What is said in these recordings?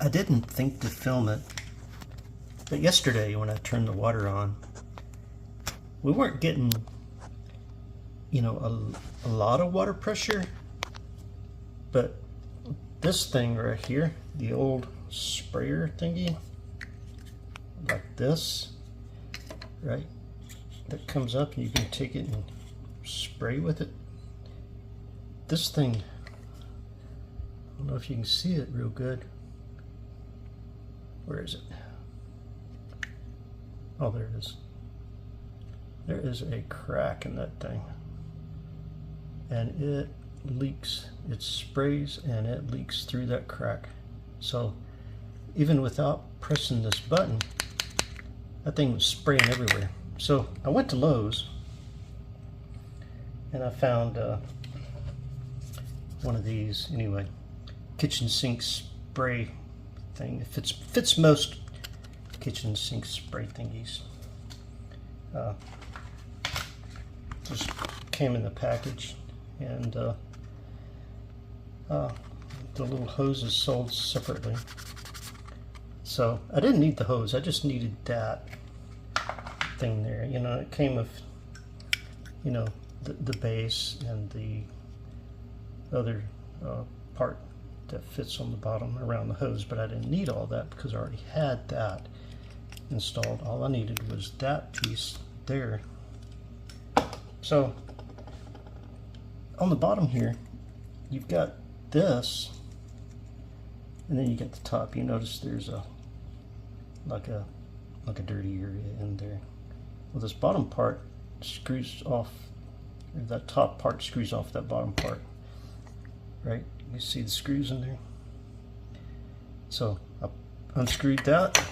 I didn't think to film it, but yesterday when I turned the water on, we weren't getting, you know, a lot of water pressure, but this thing right here, the old sprayer thingy, like this, right, that comes up and you can take it and spray with it. This thing, I don't know if you can see it real good. Where is it? Oh, there it is. There is a crack in that thing. And it leaks. It sprays and it leaks through that crack. So even without pressing this button, that thing was spraying everywhere. So I went to Lowe's and I found one of these, anyway, kitchen sink spray thing. It fits most kitchen sink spray thingies. Just came in the package, and the little hose is sold separately. So I didn't need the hose, I just needed that thing there. You know, it came with, you know, the base and the other part that fits on the bottom around the hose, but I didn't need all that because I already had that installed. All I needed was that piece there. So on the bottom here, you've got this, and then you get the top. You notice there's a like a dirty area in there. Well, this bottom part screws off, or that top part screws off that bottom part, right? You see the screws in there? So I unscrewed that,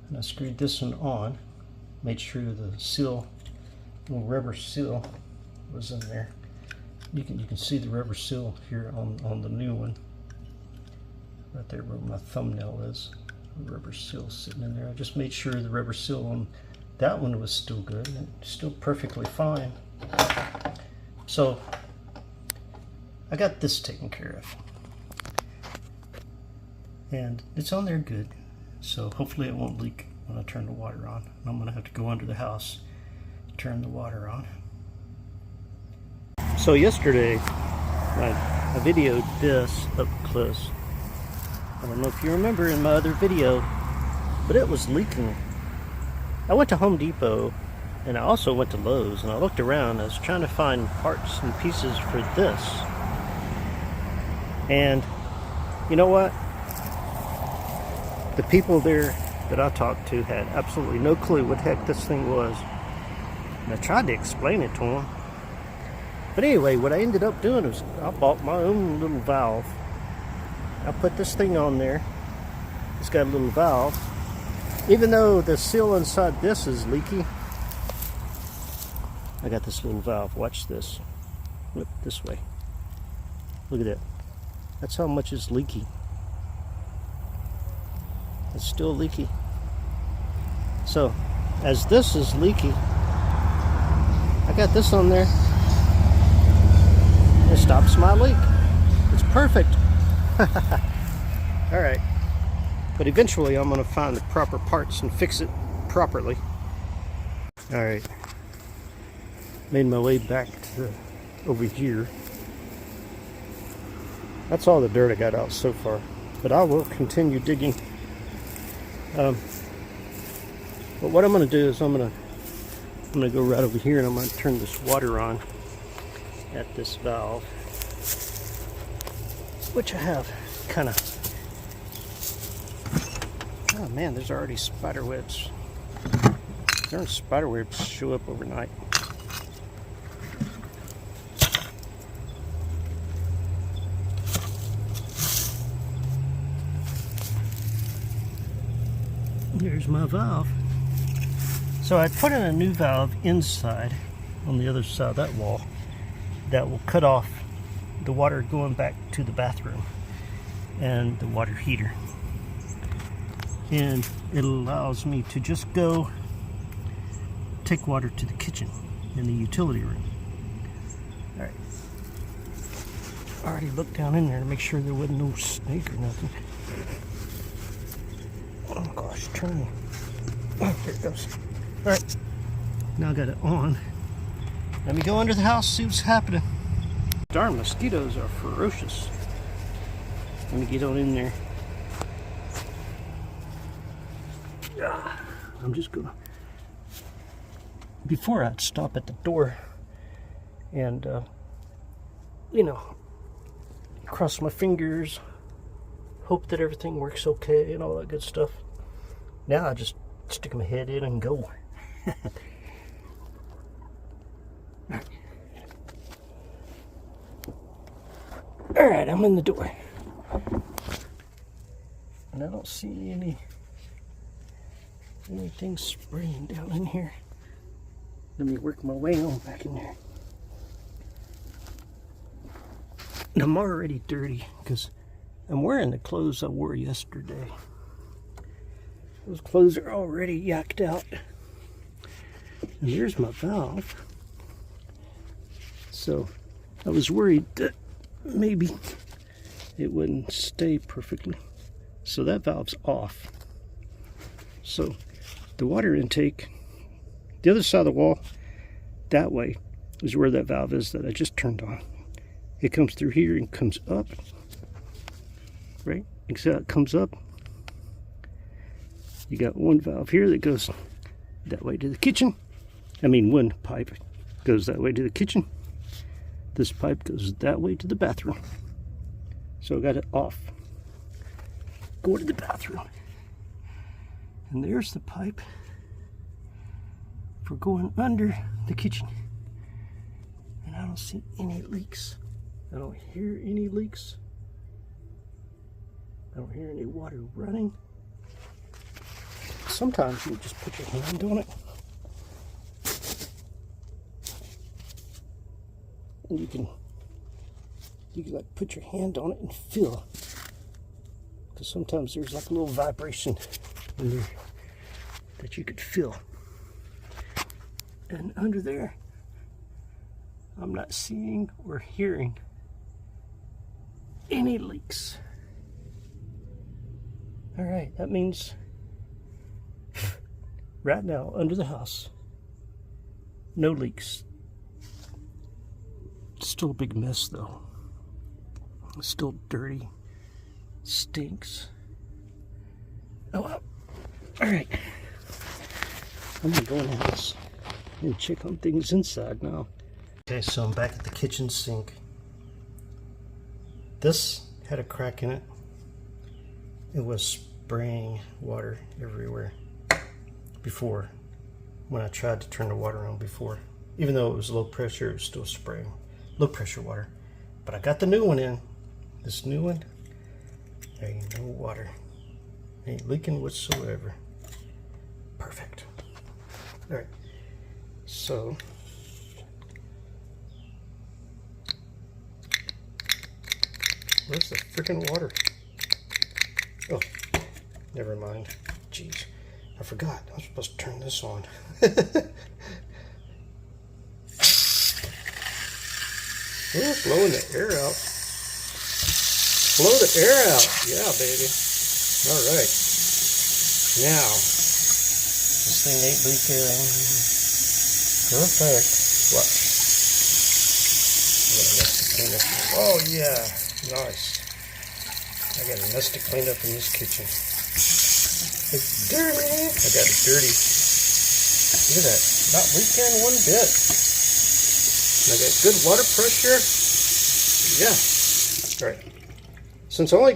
and I screwed this one on, made sure the seal, little rubber seal, was in there. You can see the rubber seal here on the new one, right there where my thumbnail is. The rubber seal sitting in there. I just made sure the rubber seal on that one was still good and still perfectly fine. So I got this taken care of, and it's on there good, so hopefully it won't leak when I turn the water on. I'm gonna have to go under the house to turn the water on. So yesterday I videoed this up close. I don't know if you remember in my other video, but it was leaking. I went to Home Depot and I also went to Lowe's, and I looked around. I was trying to find parts and pieces for this. And you know what? The people there that I talked to had absolutely no clue what the heck this thing was. And I tried to explain it to them. But anyway, what I ended up doing was I bought my own little valve. I put this thing on there. It's got a little valve. Even though the seal inside this is leaky, I got this little valve. Watch this. Look this way. Look at that. That's how much it's leaky. It's still leaky. So, as this is leaky, I got this on there. It stops my leak. It's perfect. Alright. But eventually I'm going to find the proper parts and fix it properly. Alright. Made my way back to over here. That's all the dirt I got out so far, but I will continue digging. But what I'm going to do is I'm going to go right over here, and I'm going to turn this water on at this valve, which I have kind of. Oh man, there's already spider webs. Darn spider webs show up overnight. There's my valve. So I put in a new valve inside on the other side of that wall that will cut off the water going back to the bathroom and the water heater. And it allows me to just go take water to the kitchen in the utility room. Alright. I already looked down in there to make sure there wasn't no snake or nothing. Oh gosh, turn. Oh, there it goes. Alright, now I got it on. Let me go under the house, see what's happening. Darn, mosquitoes are ferocious. Let me get on in there. I'm just gonna, before I'd stop at the door and you know, cross my fingers, hope that everything works okay and all that good stuff. Now I just stick my head in and go. Alright, I'm in the door. And I don't see anything spraying down in here. Let me work my way on back in there. And I'm already dirty because I'm wearing the clothes I wore yesterday. Those clothes are already yacked out. And there's my valve. So I was worried that maybe it wouldn't stay perfectly. So that valve's off. So the water intake, the other side of the wall, that way is where that valve is that I just turned on. It comes through here and comes up, right? Except it comes up. You got one valve here that goes that way to the kitchen. I mean, one pipe goes that way to the kitchen. This pipe goes that way to the bathroom. So I got it off. Go to the bathroom. And there's the pipe for going under the kitchen. And I don't see any leaks. I don't hear any leaks. I don't hear any water running. Sometimes you just put your hand on it. And you can like put your hand on it and feel. Because sometimes there's like a little vibration in there that you could feel. And under there, I'm not seeing or hearing any leaks. All right, that means right now under the house, no leaks. It's still a big mess though. It's still dirty. Stinks. Oh well. Alright. I'm gonna go in the house and check on things inside now. Okay, so I'm back at the kitchen sink. This had a crack in it. It was spraying water everywhere before, when I tried to turn the water on before. Even though it was low pressure, it was still spraying low pressure water. But I got the new one in. This new one, there ain't no water. Ain't leaking whatsoever. Perfect. Alright, so where's the freaking water? Oh, never mind. Jeez, I forgot. I'm supposed to turn this on. Oh, blowing the air out. Blow the air out. Yeah, baby. All right. Now, this thing ain't leaking. Perfect. Watch. Oh, yeah. Nice. I got a mess to clean up in this kitchen. It's dirty. I got it dirty. Look at that. Not leaking one bit. I got good water pressure. Yeah. All right. Since I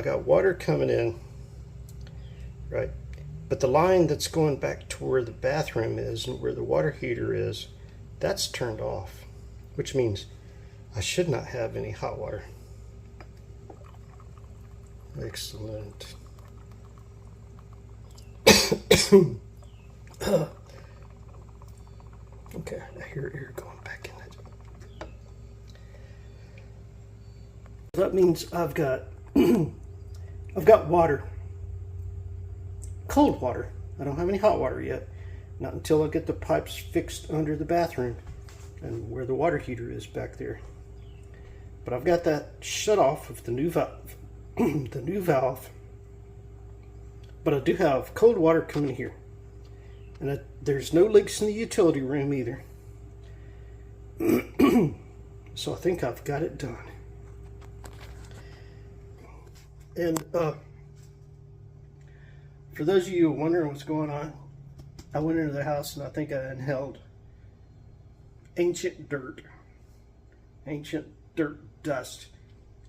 got water coming in, right? But the line that's going back to where the bathroom is and where the water heater is, that's turned off, which means I should not have any hot water. Excellent. Okay, I hear air going back in it. That means I've got water, cold water. I don't have any hot water yet. Not until I get the pipes fixed under the bathroom. and where the water heater is back there. But I've got that shut off with the new valve, the new valve. But I do have cold water coming here, and there's no leaks in the utility room either. So I think I've got it done. And for those of you wondering what's going on, I went into the house and I think I inhaled ancient dirt dust,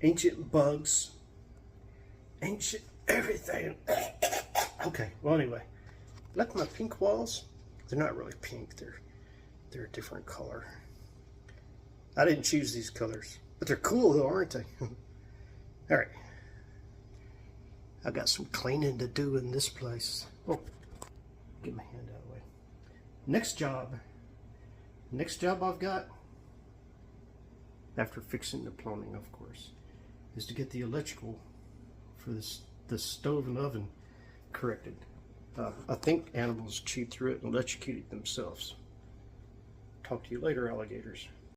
ancient bugs, ancient everything. Okay, well anyway, like my pink walls, they're not really pink, they're a different color. I didn't choose these colors, but they're cool though, aren't they? All right, I've got some cleaning to do in this place. Oh, get my hand out of the way. Next job I've got, after fixing the plumbing, of course, is to get the electrical for the stove and oven corrected. I think animals chew through it and electrocute it themselves. Talk to you later, alligators.